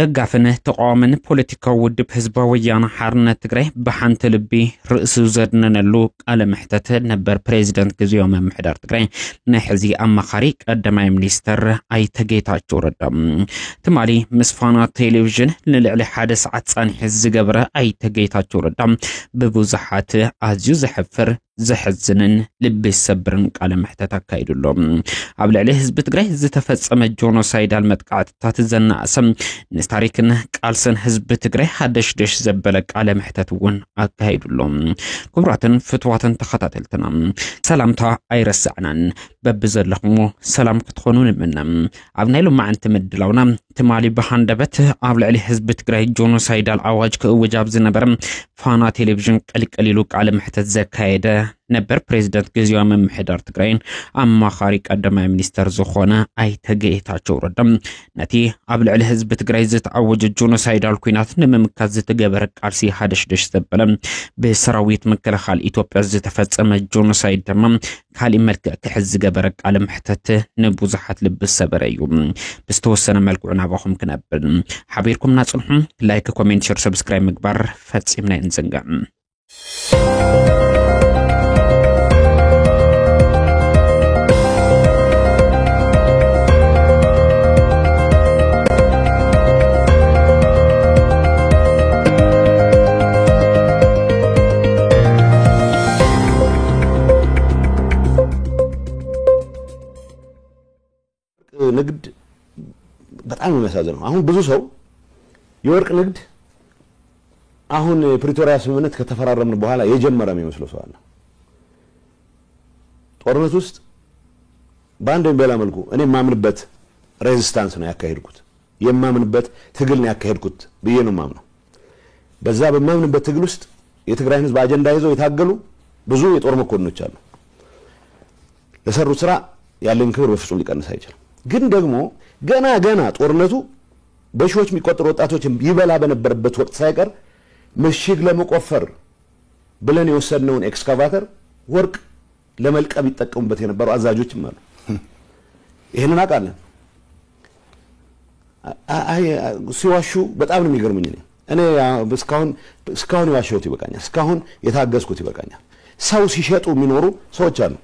دقافنه تقامن بوليتيكا ودب حزب ويانا حارنا تقري بحانت لبي رئيس وزرنا نلوك على محتته نبر بريزيدنت كزيوم محدار تقري نحزي أما خاريق قدماء مليستر أي تقيتا جوردم تمالي مسفانا تلفزيون للعلي حادث عطسان حز قبرة أي تقيتا جوردم ببوزحات عزيز حفر زحزنن لبي السبرن على محتته كايدو اللهم عبل عليه حزب تقري زتفصم الجونوسايد المتقعات تاتزنا اسم نستاريكن قالسن حزب تقري حدش دش زبلك على محتتون اكايدو اللهم كبراتن فتواتن تخطاتلتنا سلامتا ايرسعنن ببزلخمو سلام كتخونون منم عبنايلو ما انت مدلونا تمالي بحاندبت عبل عليه حزب تقري جونوسايد العواج كوجاب زنبرم فانا تلفزيون قليلوك على محتت زكايده نبر بريزيدنت كزيوم محدار تقرين أما خاريق قدماء مينستر زخونة أي تقيتا جوردم نتي قبل على حزب تقري زت عوج الجونوسايد الكوينات نممكاز زتقبرك عرسي حدش دش زبلم بسراويت مكالخال إيتوبيا زتفتصم الجونوسايد تمام كالي ملك كحز قبرك على محتته نبوزحات لبس سبريوم بستوسنا ملكونا باخم كنبل حبيركم ناصلحم لايك كومنت شير سبسكرايب مكبر فتسيمنا انزنقام ንግድ በጣም የሚያሳዝን ነው አሁን ብዙ ሰው የወርቅ ንግድ አሁን ፕሪቶሪያ ስምምነት ከተፈራረምን በኋላ የጀመረ የሚመስለው ሰው አለ ጦርነት ውስጥ ባንድ በላ መልኩ እኔ ማምንበት ሬዚስታንስ ነው ያካሄድኩት የማምንበት ትግል ነው ያካሄድኩት ብዬ ነው ማምነው በዛ በማምንበት ትግል ውስጥ የትግራይ ህዝብ አጀንዳ ይዘው የታገሉ ብዙ የጦር መኮንኖች አሉ ለሰሩት ስራ ያለን ክብር በፍጹም ሊቀንስ አይችልም ግን ደግሞ ገና ጦርነቱ በሺዎች የሚቆጠሩ ወጣቶችን ይበላ በነበረበት ወቅት ሳይቀር ምሽግ ለመቆፈር ብለን የወሰድነውን ኤክስካቫተር ወርቅ ለመልቀም ይጠቀሙበት የነበሩ አዛዦችም አሉ ይሄንን አቃለን ሲዋሹ በጣም ነው የሚገርመኝ እኔ እስካሁን ያዋሸሁት ይበቃኛል እስካሁን የታገስኩት ይበቃኛል ሰው ሲሸጡ የሚኖሩ ሰዎች አሉ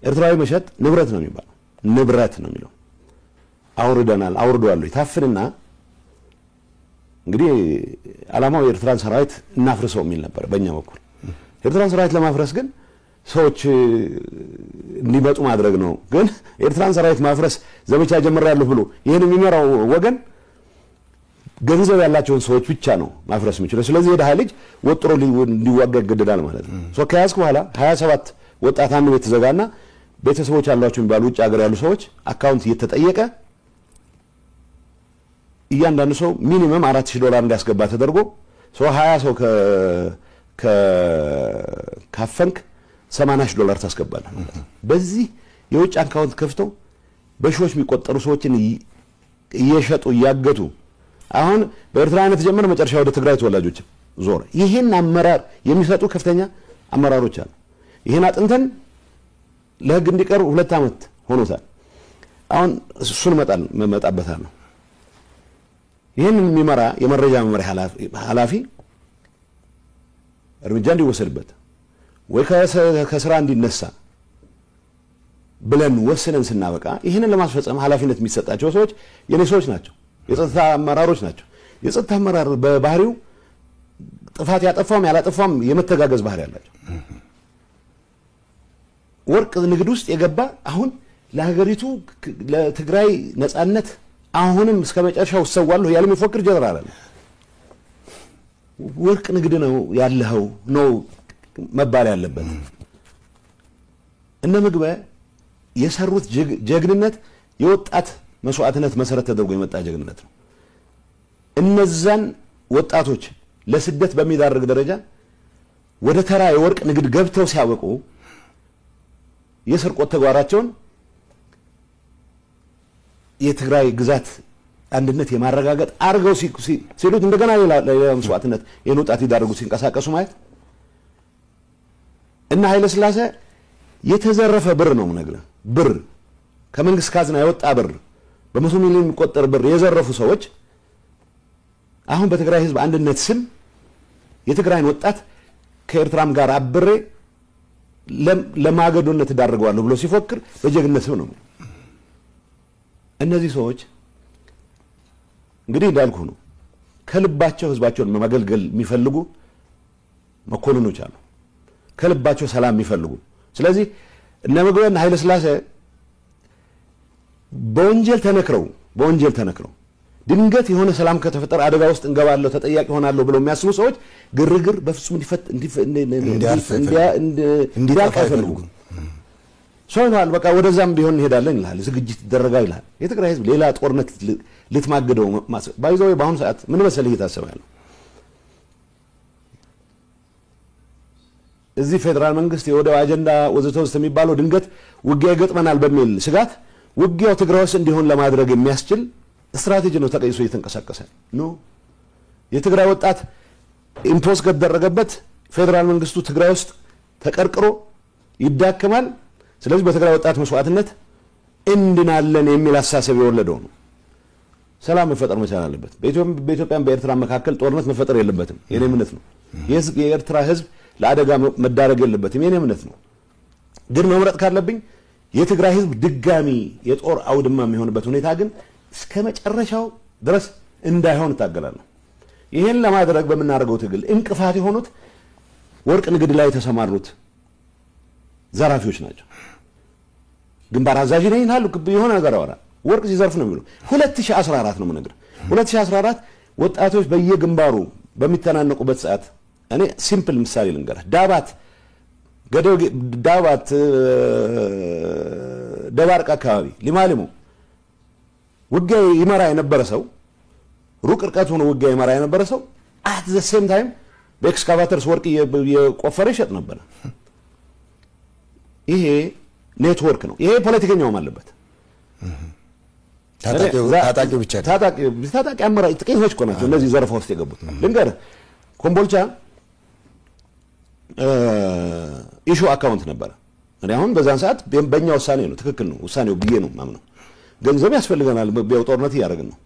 ኤርትራዊ መሸጥ ንብረት ነው የሚባለው ንብረት ነው የሚለው አውርደዋል ይታፍንና እንግዲህ አላማው የኤርትራን ሰራዊት እናፍርሰው የሚል ነበር በእኛ በኩል ኤርትራን ሰራዊት ለማፍረስ ግን ሰዎች እንዲመጡ ማድረግ ነው ግን ኤርትራን ሰራዊት ማፍረስ ዘመቻ ጀምራለሁ ብሎ ይሄን የሚመራው ወገን ገንዘብ ያላቸውን ሰዎች ብቻ ነው ማፍረስ የሚችለው ስለዚህ የደሃ ልጅ ወጥሮ ሊዋጋ ይገደዳል ማለት ነው ከያዝኩ በኋላ 27 ወጣት አንድ ቤት ተዘጋና ቤተሰቦች ያሏቸው የሚባሉ ውጭ ሀገር ያሉ ሰዎች አካውንት እየተጠየቀ እያንዳንዱ ሰው ሚኒመም $4000 እንዲያስገባ ተደርጎ ሰው 20 ሰው ካፈንክ $80,000 ታስገባለህ በዚህ የውጭ አካውንት ከፍተው በሺዎች የሚቆጠሩ ሰዎችን እየሸጡ ያገቱ አሁን በኤርትራነት ጀመረ መጨረሻ ወደ ትግራይ ተወላጆች ዞር ይሄን አመራር የሚሰጡ ከፍተኛ አመራሮች አሉ ይሄን አጥንተን ለህግ እንዲቀርብ 2 አመት ሆኖታል አሁን እሱን መጣበታል ነው ይሄንን የሚመራ የመረጃ መመሪያ ኃላፊ እርምጃ እንዲወሰድበት ወይ ከስራ እንዲነሳ ብለን ወስነን ስናበቃ ይሄንን ለማስፈጸም ኃላፊነት የሚሰጣቸው ሰዎች የኔ ሰዎች ናቸው የጸጥታ አመራሮች ናቸው የጸጥታ አመራር በባህሪው ጥፋት ያጠፋም ያላጠፋም የመተጋገዝ ባህሪ ያላቸው ወርቅ ንግድ ውስጥ የገባ አሁን ለሀገሪቱ ለትግራይ ነጻነት አሁንም እስከመጨረሻው ሰዋለሁ ያለ የሚፎክር ጀነራል አለ ወርቅ ንግድ ነው ያለው ነው መባል ያለበት እነ ምግበ የሰሩት ጀግንነት የወጣት መስዋዕትነት መሰረት ተደርጎ የመጣ ጀግንነት ነው እነዛን ወጣቶች ለስደት በሚዳርግ ደረጃ ወደ ተራ የወርቅ ንግድ ገብተው ሲያወቁ የሰርቆት ተግባራቸውን የትግራይ ግዛት አንድነት የማረጋገጥ አርገው ሲሉት እንደገና ለመስዋዕትነት የወጣት ይዳርጉ ሲንቀሳቀሱ ማለት እና ኃይለ ሥላሴ የተዘረፈ ብር ነው ብር ከመንግስት ካዝና የወጣ ብር በመቶ ሚሊዮን የሚቆጠር ብር የዘረፉ ሰዎች አሁን በትግራይ ህዝብ አንድነት ስም የትግራይን ወጣት ከኤርትራም ጋር አብሬ ለማገዶነት ዳርገዋለሁ ብሎ ሲፎክር በጀግነት ነው። እነዚህ ሰዎች እንግዲህ እንዳልኩ ነው ከልባቸው ህዝባቸውን ማገልገል የሚፈልጉ መኮንኖች አሉ፣ ከልባቸው ሰላም የሚፈልጉ። ስለዚህ እነ ምግበይና ኃይለ ሥላሴ በወንጀል ተነክረው ድንገት የሆነ ሰላም ከተፈጠረ አደጋ ውስጥ እንገባለሁ ተጠያቂ ሆናለሁ ብለው የሚያስቡ ሰዎች ግርግር በፍጹም እንዲያልፍ አይፈልጉም። ሶይናል በቃ ወደዛም ቢሆን እንሄዳለን ይላል፣ ዝግጅት ይደረጋል ይላል። የትግራይ ህዝብ ሌላ ጦርነት ልትማግደው ባይዘው በአሁኑ ሰዓት ምን መሰለህ እየታሰበ ያለው እዚህ ፌደራል መንግስት የወደብ አጀንዳ ወዘተወሰተ የሚባለው ድንገት ውጊያ ይገጥመናል በሚል ስጋት ውጊያው ትግራይ ውስጥ እንዲሆን ለማድረግ የሚያስችል ስትራቴጂ ነው ተቀይሶ እየተንቀሳቀሰ ነው። የትግራይ ወጣት ኢምፖዝ ከተደረገበት ፌደራል መንግስቱ ትግራይ ውስጥ ተቀርቅሮ ይዳከማል። ስለዚህ በትግራይ ወጣት መስዋዕትነት እንድናለን የሚል አሳሰብ የወለደው ነው። ሰላም መፈጠር መቻል አለበት። በኢትዮጵያም በኤርትራ መካከል ጦርነት መፈጠር የለበትም። የኔ እምነት ነው። የኤርትራ ህዝብ ለአደጋ መዳረግ የለበትም። የኔ እምነት ነው። ግን መምረጥ ካለብኝ የትግራይ ህዝብ ድጋሚ የጦር አውድማ የሚሆንበት ሁኔታ ግን እስከ መጨረሻው ድረስ እንዳይሆን ታገላለሁ። ይሄን ለማድረግ በመናረገው ትግል እንቅፋት የሆኑት ወርቅ ንግድ ላይ የተሰማሩት ዘራፊዎች ናቸው። ግንባር አዛዥ ነኝ ይላሉ፣ የሆነ ነገር አወራ ወርቅ ሲዘርፍ ነው የሚሉ 2014 ነው የምነግርህ። 2014 ወጣቶች በየግንባሩ በሚተናነቁበት ሰዓት እኔ ሲምፕል ምሳሌ ልንገርህ። ዳባት ደባርቅ አካባቢ ሊማሊሙ ውጊያ ይመራ የነበረ ሰው ሩቅ ርቀት ሆኖ ውጊያ ይመራ የነበረ ሰው at the same time በኤክስካቫተርስ ወርቅ የቆፈረ ይሸጥ ነበር። ይሄ ኔትወርክ ነው። ይሄ ፖለቲከኛውም አለበት። ታጣቂው ብቻ ታጣቂ አመራጭ ጥቂቶች እኮ ናቸው እነዚህ ዘረፋ ውስጥ የገቡት። ልንገርህ ኮምቦልቻ ኢሹ አካውንት ነበር። እኔ አሁን በዛን ሰዓት በእኛ ውሳኔ ነው ትክክል ነው ውሳኔው ብዬ ነው ማምነው። ገንዘብ ያስፈልገናል፣ በጦርነት እያደረግን ነው።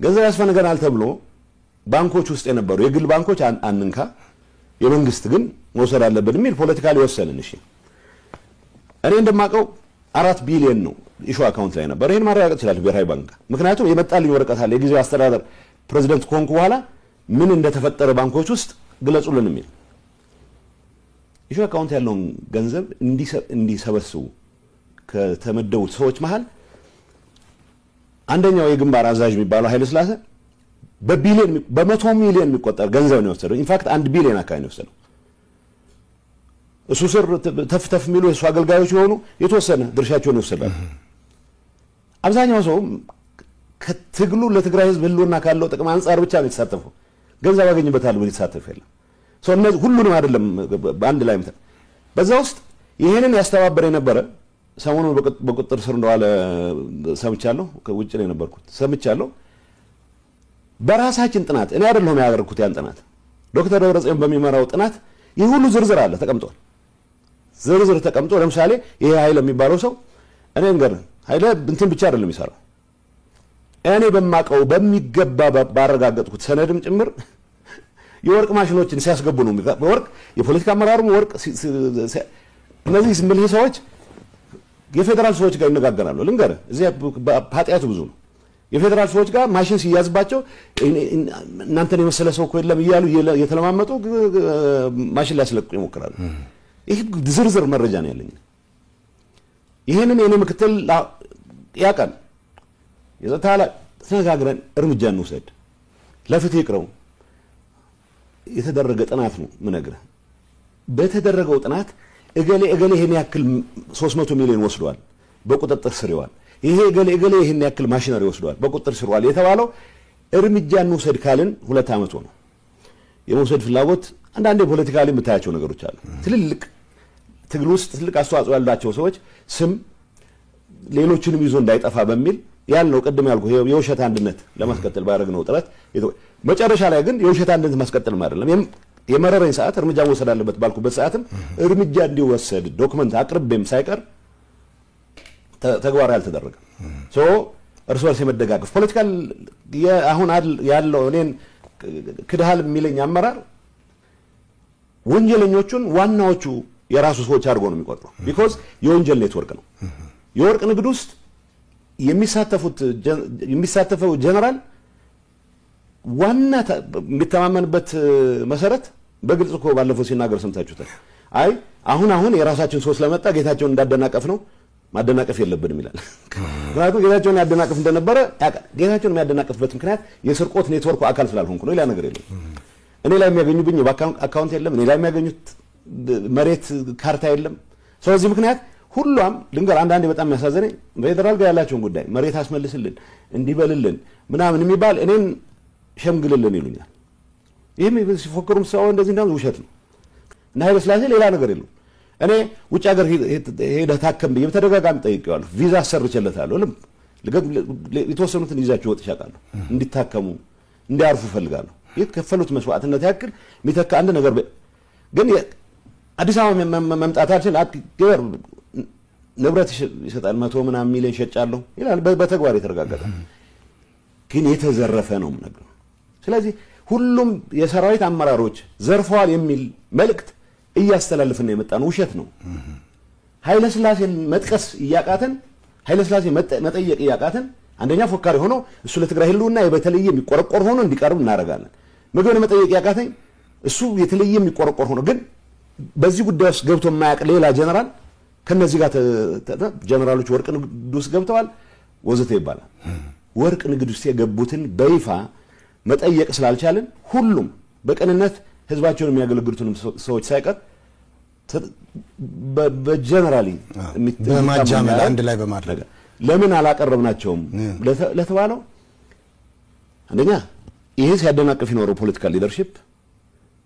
ገንዘብ ያስፈልገናል ተብሎ ባንኮች ውስጥ የነበሩ የግል ባንኮች አንንካ፣ የመንግስት ግን መውሰድ አለብን የሚል ፖለቲካሊ ወሰንን። እሺ እኔ እንደማቀው 4 ቢሊዮን ነው ኢሹ አካውንት ላይ ነበር። ይሄን ማረጋገጥ ይችላል ብሔራዊ ባንክ። ምክንያቱም የመጣልኝ ወረቀት አለ የጊዜው አስተዳደር ፕሬዝዳንት ኮንኩ በኋላ ምን እንደተፈጠረ ባንኮች ውስጥ ግለጹልን የሚል ኢሹ አካውንት ያለውን ገንዘብ እንዲሰበስቡ ከተመደቡት ሰዎች መሃል አንደኛው የግንባር አዛዥ የሚባለው ኃይለ ሥላሴ በ100 ሚሊዮን የሚቆጠር ገንዘብ ነው የወሰደው። ኢንፋክት 1 ቢሊዮን አካባቢ ነው የወሰደው። እሱ ስር ተፍተፍ የሚሉ የሱ አገልጋዮች የሆኑ የተወሰነ ድርሻቸውን ይወሰዳሉ። አብዛኛው ሰው ከትግሉ ለትግራይ ህዝብ ህልውና ካለው ጥቅም አንፃር ብቻ ነው የተሳተፈው። ገንዘብ ያገኝበታል ብሎ የተሳተፈ የለም። እነዚህ ሁሉንም አይደለም በአንድ ላይ ማለት በዛ ውስጥ ይሄንን ያስተባበረ የነበረ ሰሞኑን በቁጥጥር ስር እንደዋለ ሰምቻለሁ። ከውጭ ላይ ነበርኩት ሰምቻለሁ። በራሳችን ጥናት እኔ አይደለሁም ያደረኩት ያን ጥናት ዶክተር ደብረጽዮን በሚመራው ጥናት ይሄ ሁሉ ዝርዝር አለ ተቀምጧል። ዝርዝር ተቀምጦ ለምሳሌ ይሄ ኃይለ የሚባለው ሰው እኔ እንገር ኃይለ እንትን ብቻ አይደለም ይሰራው እኔ በማቀው በሚገባ ባረጋገጥኩት ሰነድም ጭምር የወርቅ ማሽኖችን ሲያስገቡ ነው ወርቅ የፖለቲካ አመራሩም ወርቅ እነዚህ ስምልህ ሰዎች የፌደራል ሰዎች ጋር ይነጋገራሉ። ልንገር እዚህ ኃጢያቱ ብዙ ነው። የፌደራል ሰዎች ጋር ማሽን ሲያዝባቸው እናንተን የመሰለ ሰው እኮ የለም እያሉ የተለማመጡ ማሽን ሊያስለቅቁ ይሞክራሉ። ይሄ ዝርዝር መረጃ ነው ያለኝ። ይሄንን የኔ ምክትል ያቀን የዘታላ ተነጋግረን እርምጃ እንውሰድ ለፍትህ ይቅረው የተደረገ ጥናት ነው ምነግርህ። በተደረገው ጥናት እገሌ ይሄን ያክል 300 ሚሊዮን ወስዷል በቁጥጥር ስር ይዋል፣ ይሄ እገሌ ይሄን ያክል ማሽነሪ ወስዷል በቁጥጥር ስር ይዋል የተባለው እርምጃ እንውሰድ ካልን 2 ዓመት ነው። የመውሰድ ፍላጎት አንዳንዴ ፖለቲካሊ የምታያቸው ነገሮች አሉ። ትልልቅ ትግል ውስጥ ትልቅ አስተዋጽኦ ያላቸው ሰዎች ስም ሌሎችንም ይዞ እንዳይጠፋ በሚል ያልነው ቀደም ያልኩ የውሸት አንድነት ለማስቀጠል ባደረግነው ጥረት መጨረሻ ላይ ግን የውሸት አንድነት ማስቀጠል አይደለም የመረረኝ ሰዓት እርምጃ መውሰድ አለበት ባልኩበት ሰዓትም እርምጃ እንዲወሰድ ዶክመንት አቅርቤም ሳይቀር ተግባራዊ አልተደረገም። እርስ በርስ የመደጋገፍ ፖለቲካል አሁን ያለው እኔን ክዳል የሚለኝ አመራር ወንጀለኞቹን ዋናዎቹ የራሱ ሰዎች አድርጎ ነው የሚቆጥረው because የወንጀል ኔትወርክ ነው የወርቅ ንግድ ውስጥ የሚሳተፈው ጀነራል ዋና የሚተማመንበት መሰረት በግልጽ እኮ ባለፈው ሲናገር ሰምታችሁታል አይ አሁን የራሳችን ሶስ ለመጣ ጌታቸውን እንዳደናቀፍ ነው ማደናቀፍ የለብንም ይላል ምክንያቱም ጌታቸውን ያደናቀፍ እንደነበረ ጌታቸውን የሚያደናቀፍበት ምክንያት የስርቆት ኔትወርኩ አካል ስላልሆንኩ ነው ይላ ነገር የለም እኔ ላይ የሚያገኙብኝ አካውንት የለም እኔ ላይ የሚያገኙት መሬት ካርታ የለም ስለዚህ ምክንያት ሁሉም ልንገር አንዳንዴ በጣም ያሳዘነኝ በፌደራል ጋር ያላቸውን ጉዳይ መሬት አስመልስልን እንዲበልልን ምናምን የሚባል እኔን ሸምግልልን ይሉኛል ይሄም ሲፎክሩም ሰው እንደዚህ እንደው ውሸት ነው እና ኃይለ ሥላሴ ሌላ ነገር የለው እኔ ውጭ ሀገር ሄደ ታከም ብዬ በተደጋጋሚ ጠይቄዋለሁ ቪዛ አሰርቼለታለሁ የተወሰኑትን ይዛቸው ወጥቻለሁ እንዲታከሙ እንዲያርፉ ፈልጋለሁ የከፈሉት መስዋዕትነት ያክል ሚተካ አንድ ነገር ግን አዲስ አበባ መምጣታችን አጥገር ንብረት ይሰጣል 100 ምናምን ሚሊዮን ሸጫለሁ ይላል በተግባር የተረጋገጠ ግን የተዘረፈ ነው ነገር ስለዚህ ሁሉም የሰራዊት አመራሮች ዘርፈዋል የሚል መልእክት እያስተላልፈን የመጣን ውሸት ነው ኃይለ ሥላሴን መጥቀስ ያቃተን ኃይለ ሥላሴ መጠየቅ ያቃተን አንደኛ ፎካሪ ሆኖ እሱ ለትግራይ ህልውና የበተለየ የሚቆረቆር ሆኖ እንዲቀርብ እናረጋለን ምግብን መጠየቅ ያቃተኝ እሱ የተለየ የሚቆረቆር ሆኖ ግን በዚህ ጉዳይ ውስጥ ገብቶ የማያውቅ ሌላ ጀነራል ከነዚህ ጋር ጀነራሎች ወርቅ ንግድ ውስጥ ገብተዋል ወዘተ ይባላል ወርቅ ንግድ ውስጥ የገቡትን በይፋ መጠየቅ ስላልቻለን ሁሉም በቀንነት ህዝባቸውን የሚያገለግሉትን ሰዎች ሳይቀር በጀነራሊ በማጃመል አንድ ላይ በማድረግ ለምን አላቀረብናቸውም ለተባለው አንደኛ ይሄ ሲያደናቅፍ ይኖረው ፖለቲካል ሊደርሺፕ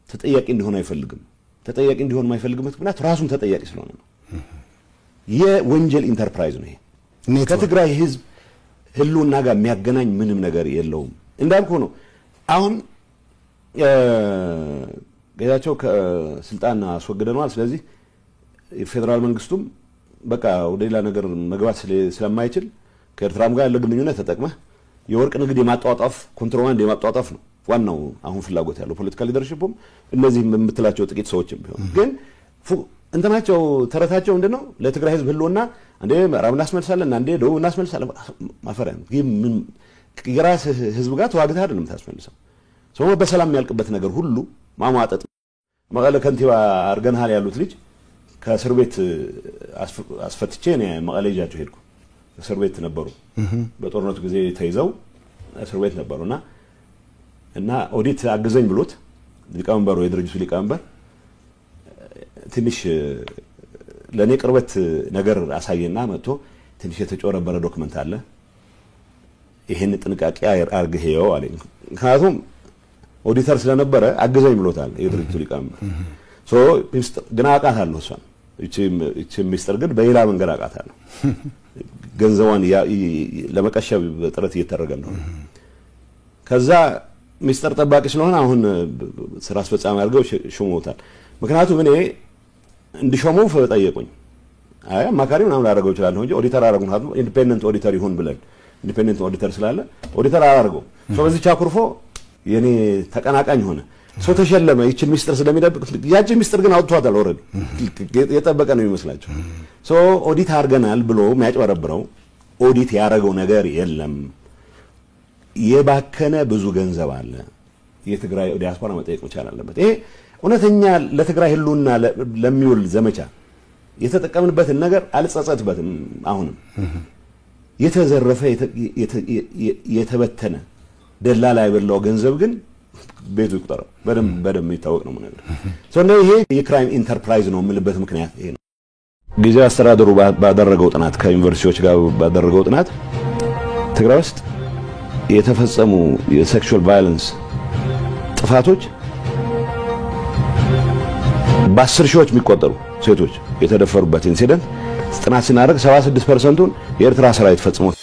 ተጠያቂ እንዲሆን አይፈልግም ተጠያቂ እንዲሆን የማይፈልግበት ምክንያት ራሱን ተጠያቂ ስለሆነ ነው የወንጀል ኢንተርፕራይዝ ነው ይሄ ከትግራይ ህዝብ ህልውና ጋር የሚያገናኝ ምንም ነገር የለውም እንዳልኩ ነው አሁን ጌታቸው ከስልጣን አስወግደናል ስለዚህ የፌደራል መንግስቱም በቃ ወደ ሌላ ነገር መግባት ስለማይችል ከኤርትራም ጋር ያለ ግንኙነት ተጠቅመህ የወርቅ ንግድ የማጣጣፍ ኮንትሮባንድ የማጣጣፍ ነው ዋናው አሁን ፍላጎት ያለው ፖለቲካል ሊደርሺፕም እነዚህ የምትላቸው ጥቂት ሰዎችም ቢሆን ግን እንትናቸው ተረታቸው እንደነው ለትግራይ ህዝብ ህልውና አንዴ ምዕራብ እናስመልሳለን አንዴ ደቡብ እናስመልሳለን ማፈሪያ ምን የራስ ህዝብ ጋር ተዋግተህ አይደለም ታስመልሰው ሰው በሰላም የሚያልቅበት ነገር ሁሉ ማማጠጥ መቀለ ከንቲባ አርገናል ያሉት ልጅ ከእስር ቤት አስፈትቼ ነው መቀለ ይዣቸው ሄድኩ እስር ቤት ነበሩ በጦርነቱ ጊዜ ተይዘው እስር ቤት ነበሩና እና ኦዲት አግዘኝ ብሎት ሊቀመንበሩ የድርጅቱ ሊቀመንበር ትንሽ ለኔ ቅርበት ነገር አሳየና መጥቶ ትንሽ የተጮረበረ ዶክመንት አለ ይሄን ጥንቃቄ አርግሄው አለኝ ምክንያቱም ኦዲተር ስለነበረ አግዘኝ ብሎታል የድርጅቱ ሊቀመንበር ሶ ግን አቃታለሁ እሷን እቺ ሚስጥር ግን በሌላ መንገድ አቃታለሁ ገንዘዋን ለመቀሸብ ጥረት እየተደረገ ነው ከዛ ሚስጥር ጠባቂ ስለሆነ አሁን ስራ አስፈጻሚ አድርገው ሾመውታል ምክንያቱም እኔ እንዲሾመው ፈጠየቁኝ አይ ማካሪ ምናምን አደረገው ይችላል እንጂ ኦዲተር አደረጉን ሀዱ ኢንዲፔንደንት ኦዲተር ይሁን ብለን ኢንዲፔንደንት ኦዲተር ስላለ ኦዲተር አደረገው ሶ በዚህ ቻኩርፎ የኔ ተቀናቃኝ ሆነ ሶ ተሸለመ ይችን ሚስጥር ስለሚደብቅ ያቺ ሚስጥር ግን አውጥቷታል ኦሬዲ የጠበቀ ነው ይመስላችሁ ሶ ኦዲት አድርገናል ብሎ የሚያጭበረብረው ኦዲት ያደረገው ነገር የለም የባከነ ብዙ ገንዘብ አለ የትግራይ ዲያስፖራ መጠየቅ መቻል አለበት ይሄ እውነተኛ ለትግራይ ህልውና ለሚውል ዘመቻ የተጠቀምንበትን ነገር አልጸጸትበትም አሁንም የተዘረፈ የተበተነ ደላላ ያበላው ገንዘብ ግን ቤቱ ይቆጠራል በደም ይታወቅ ነው ማለት ነው ይሄ የክራይም ኢንተርፕራይዝ ነው የምልበት ምክንያት ይሄ ነው ጊዜያዊ አስተዳደሩ ባደረገው ጥናት ከዩኒቨርሲቲዎች ጋር ባደረገው ጥናት ትግራይ ውስጥ የተፈጸሙ የሴክሹዋል ቫዮለንስ ጥፋቶች በ10 ሺዎች የሚቆጠሩ ሴቶች የተደፈሩበት ኢንሲደንት ጥናት ሲናደርግ 76%ን የኤርትራ ሰራዊት ፈጽሞት